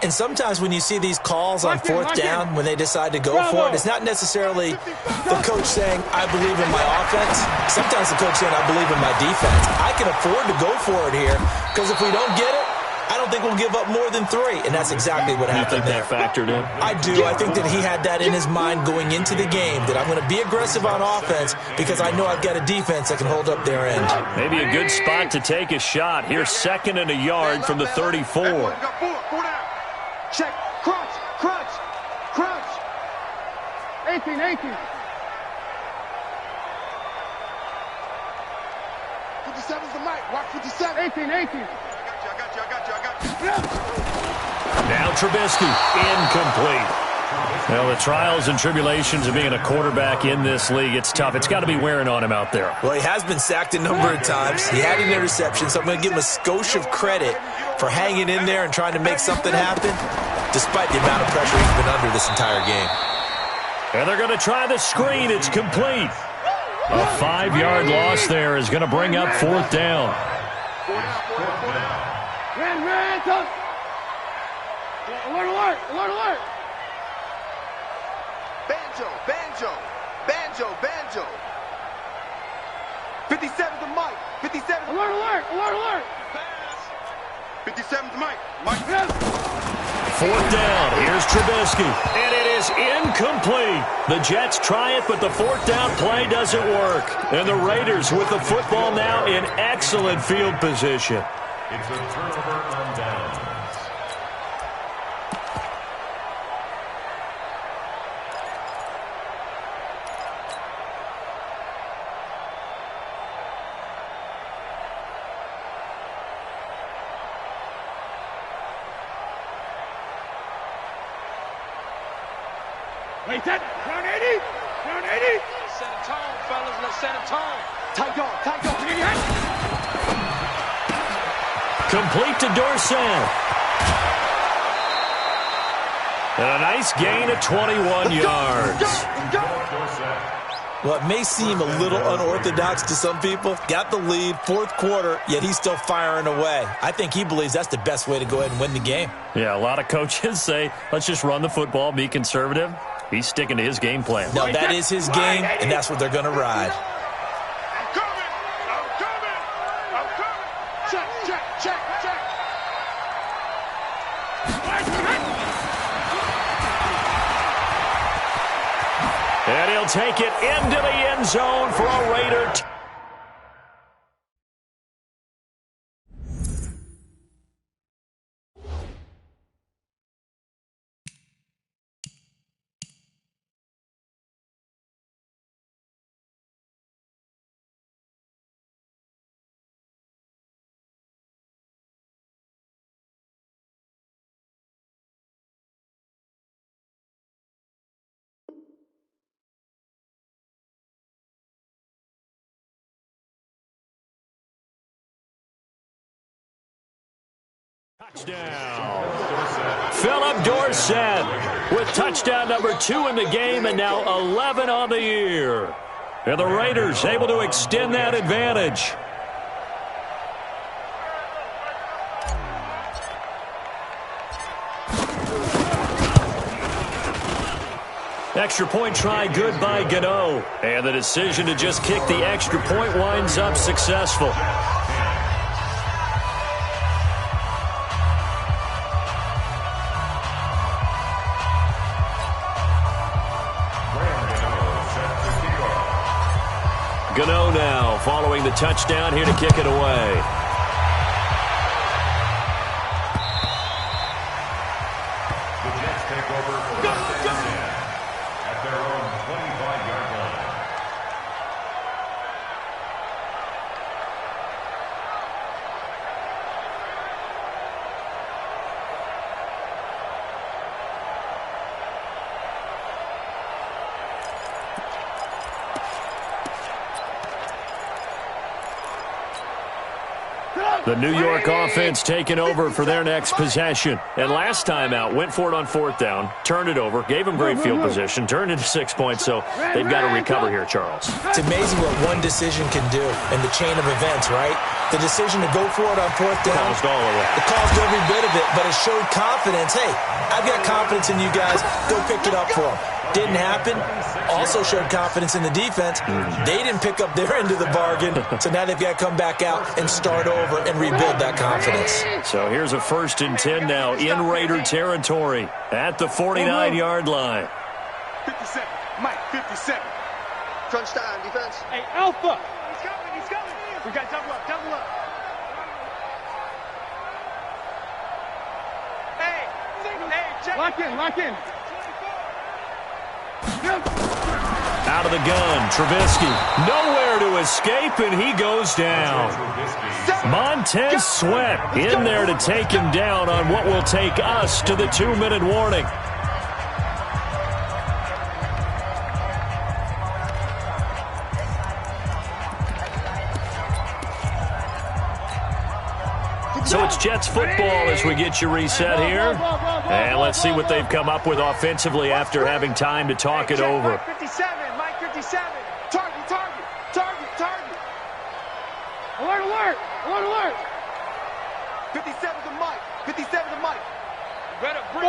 And sometimes when you see these calls on 4th down, when they decide to go for it, it's not necessarily the coach saying, I believe in my offense. Sometimes the coach saying, I believe in my defense. I can afford to go for it here, because if we don't get it, I don't think we'll give up more than 3, and that's exactly what happened there. You think that factored in? I do. I think that he had that in his mind going into the game, that I'm going to be aggressive on offense because I know I've got a defense that can hold up their end. Maybe a good spot to take a shot. Here's 2nd and a yard from the 34. Check. Crunch. 18. 57's the mic. Watch 57. 18. I got you. Now Trubisky, incomplete. Well, the trials and tribulations of being a quarterback in this league, it's tough. It's got to be wearing on him out there. Well, he has been sacked a number of times. He had an interception, so I'm going to give him a skosh of credit for hanging in there and trying to make something happen, despite the amount of pressure he's been under this entire game. And they're going to try the screen. It's complete. A 5-yard loss there is going to bring up 4th down. Ran, touch. Alert, alert, alert, alert. Banjo. 57 to Mike. 57. Alert, alert, alert, alert. 57 to Mike. Mike. 4th down. Here's Trubisky. And it is incomplete. The Jets try it, but the 4th down play doesn't work. And the Raiders with the football now in excellent field position. It's a turnover on downs. Wait, that. Round 80. Round 80. Set a tone, fellas. Let's set a tone. Tight guard. Complete to Dorsett. And a nice gain of 21 yards. Well, it may seem a little unorthodox to some people. Got the lead, 4th quarter, yet he's still firing away. I think he believes that's the best way to go ahead and win the game. Yeah, a lot of coaches say, let's just run the football, be conservative. He's sticking to his game plan. No, that is his game, and that's what they're going to ride. I'm coming. Check. And he'll take it into the end zone for a Raider. Touchdown. Philip Dorsett with touchdown number 2 in the game and now 11 on the year. And the Raiders able to extend that advantage. Extra point try good by Gano. And the decision to just kick the extra point winds up successful. Gano now following the touchdown here to kick it away. The Jets take over first and 10 at their own 25-yard line. The New York offense taking over for their next possession. And last time out, went for it on 4th down, turned it over, gave them great field position, turned into 6 points, so they've got to recover here, Charles. It's amazing what one decision can do in the chain of events, right? The decision to go for it on 4th down. Caused all of that. It caused every bit of it, but it showed confidence. Hey, I've got confidence in you guys. Go pick it up for them. Didn't happen. Also showed confidence in the defense. They didn't pick up their end of the bargain, so now they've got to come back out and start over and rebuild that confidence. So here's a 1st and 10 now in Raider territory at the 49-yard line. 57. Mike, 57. Crunch time, defense. Hey, Alpha. He's coming. We got double up. Hey, check. Lock in. Out of the gun, Trubisky. Nowhere to escape, and he goes down. Montez Sweat in there to take him down on what will take us to the 2-minute warning. So it's Jets football as we get you reset here. And let's see what they've come up with offensively after having time to talk it over. Mike 57, Mike 57. Target, target, target, target. Alert, alert, alert, alert. 57 to Mike, 57 to Mike. Better bring.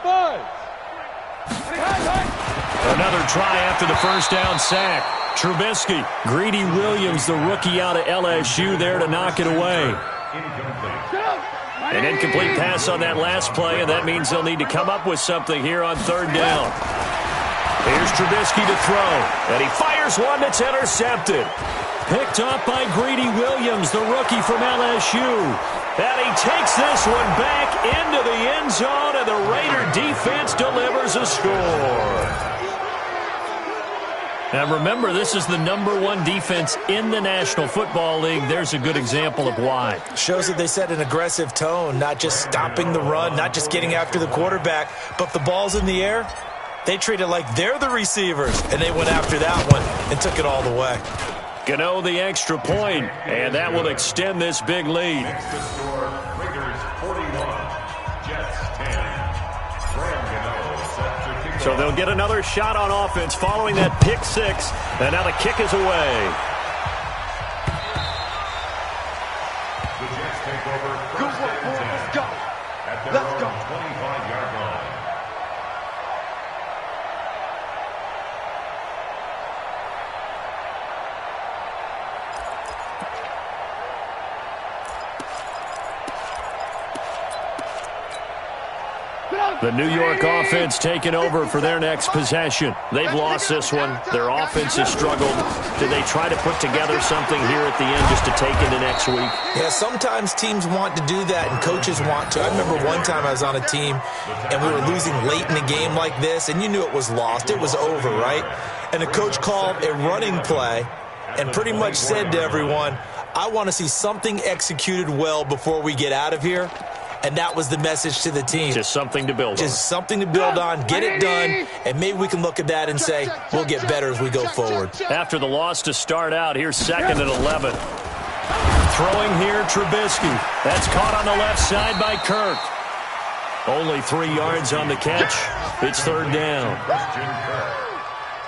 Buzz. Another try after the first down sack. Trubisky, Greedy Williams, the rookie out of LSU, there to knock it away. An incomplete pass on that last play, and that means they'll need to come up with something here on third down. Here's Trubisky to throw, and he fires one that's intercepted. Picked up by Greedy Williams, the rookie from LSU. And he takes this one back into the end zone, and the Raider defense delivers a score. Now remember, this is the #1 defense in the National Football League. There's a good example of why. Shows that they set an aggressive tone, not just stopping the run, not just getting after the quarterback, but if the ball's in the air, they treat it like they're the receivers, and they went after that one and took it all the way. Gano the extra point, and that will extend this big lead. Next to score, Raiders 41, Jets 10. Graham Gano set to kick So off. they'll get another shot on offense following that pick six, and now the kick is away. The Jets take over Good first work, and boys. 10. Let's go. At their Let's own go. 25-yard line. The New York offense taking over for their next possession. They've lost this one. Their offense has struggled. Do they try to put together something here at the end just to take into next week? Yeah, sometimes teams want to do that and coaches want to. I remember one time I was on a team and we were losing late in the game like this, and you knew it was lost. It was over, right? And the coach called a running play and pretty much said to everyone, I want to see something executed well before we get out of here. And that was the message to the team. Just something to build on. Just something to build on, get it done, and maybe we can look at that and say, we'll get better as we go forward. After the loss to start out, here's 2nd and 11. Throwing here, Trubisky. That's caught on the left side by Kirk. Only 3 yards on the catch. It's third down.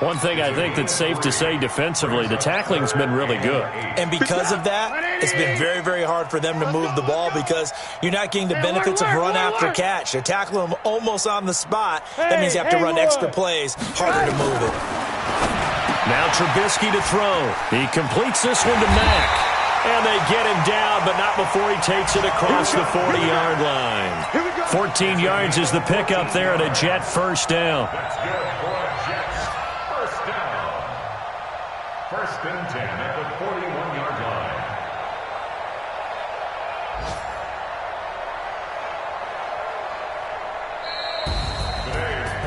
One thing I think that's safe to say defensively, the tackling's been really good. And because of that, it's been very, very hard for them to move the ball because you're not getting the benefits of run after catch. They're tackling them almost on the spot. That means you have to run extra plays, harder to move it. Now Trubisky to throw. He completes this one to Mack. And they get him down, but not before he takes it across the 40-yard line. 14 yards is the pickup there at a Jet first down. That's good for a Jets first down. First and 10 at the 41-yard line.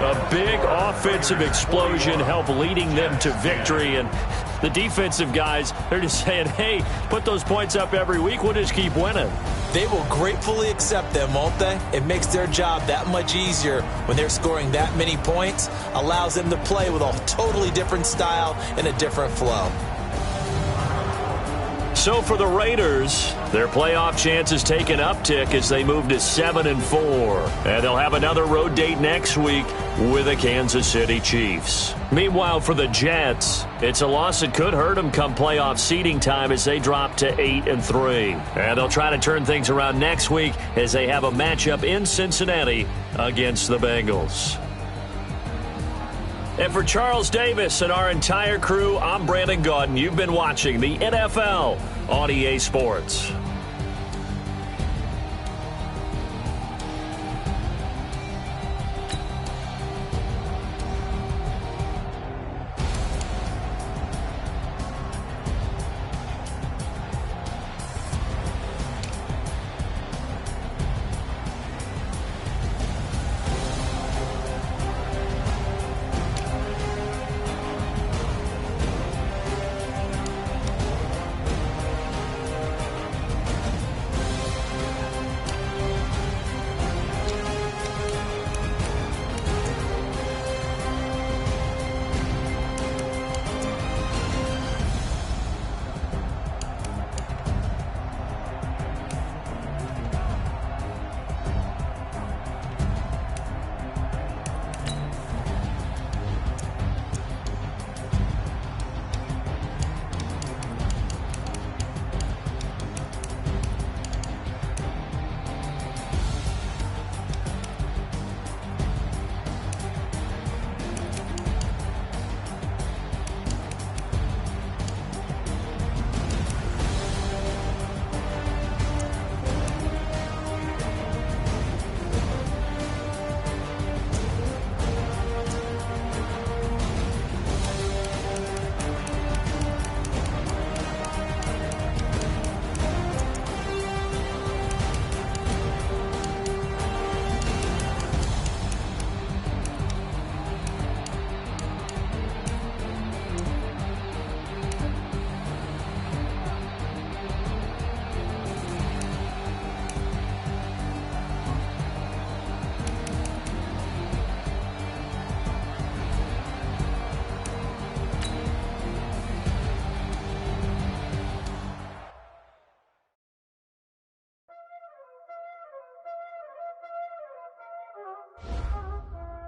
A big offensive explosion helped leading them to victory. And the defensive guys, they're just saying, hey, put those points up every week. We'll just keep winning. They will gratefully accept them, won't they? It makes their job that much easier when they're scoring that many points. Allows them to play with a totally different style and a different flow. So for the Raiders, their playoff chances take an uptick as they move to 7-4. And they'll have another road date next week with the Kansas City Chiefs. Meanwhile, for the Jets, it's a loss that could hurt them come playoff seeding time as they drop to 8-3. And they'll try to turn things around next week as they have a matchup in Cincinnati against the Bengals. And for Charles Davis and our entire crew, I'm Brandon Gaudin. You've been watching the NFL on EA Sports.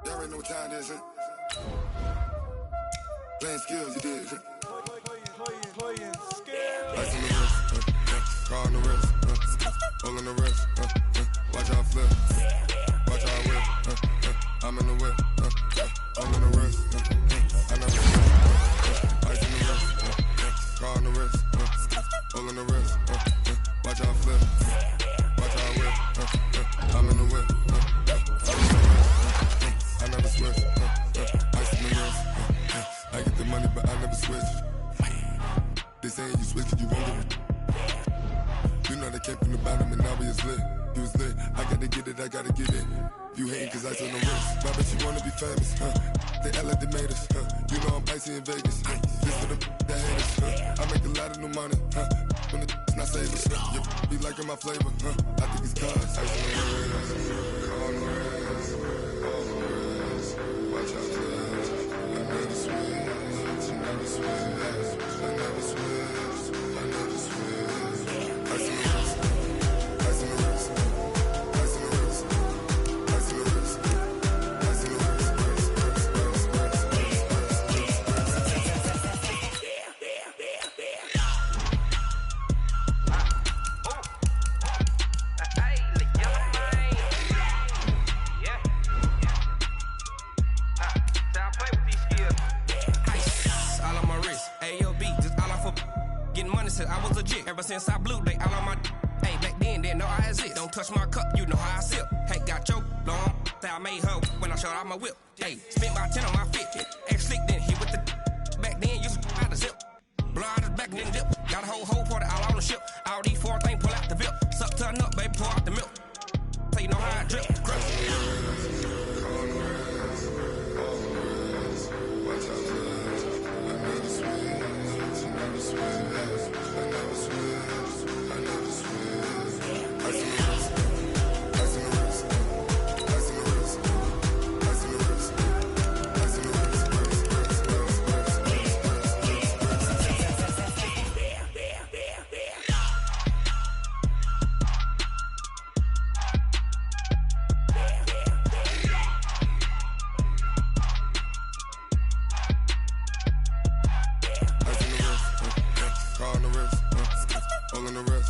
Y'all already know what time it is, huh? Playing skills, you did, huh? Playing skills. Ice on the wrist, car on the wrist, hole in the wrist, watch how I flip, watch how I whip, I'm in the whip, hole in the wrist, I never slip, ice on the wrist, car on the wrist, hole in the wrist, watch how I flip, watch how I whip, I'm in the whip, I never switch, ice on the wrist, I get the money but I never switch. They saying you switch 'cause you won't get it. You know they came from the bottom and now we is lit. You was lit, I gotta get it, I gotta get it. You hating 'cause ice on the wrist. My bitch, you wanna be famous, huh? They act like they made us, huh? You know I'm icy in Vegas, huh? This for the that hate us, huh? I make a lot of new money, huh? When the not savers, you be liking my flavor, huh? I think it's cause ice on the wrist, on the wrist, on the wrist. Watch out, please. I never switch, I never switch. I never switch, I never switch. Ice on the wrist, ice on the wrist, ice on the wrist, ice on the wrist, ice on the wrist, I was legit. Ever since I blew, they all on my hey, back then, didn't know I exist. Don't touch my cup, you know how I sip. Hey, got your long, I made her when I showed out my whip. Hey, spent about 10 on my fit. Ex-slick, then hit with the back then, used to out the zip. Blow out his back, then dip. Got a whole party all on the ship. All these 4 things, pull out the VIP. Suck, turn up, baby, pour out the milk. So you know how I drip. Crush. Hole in the wrist.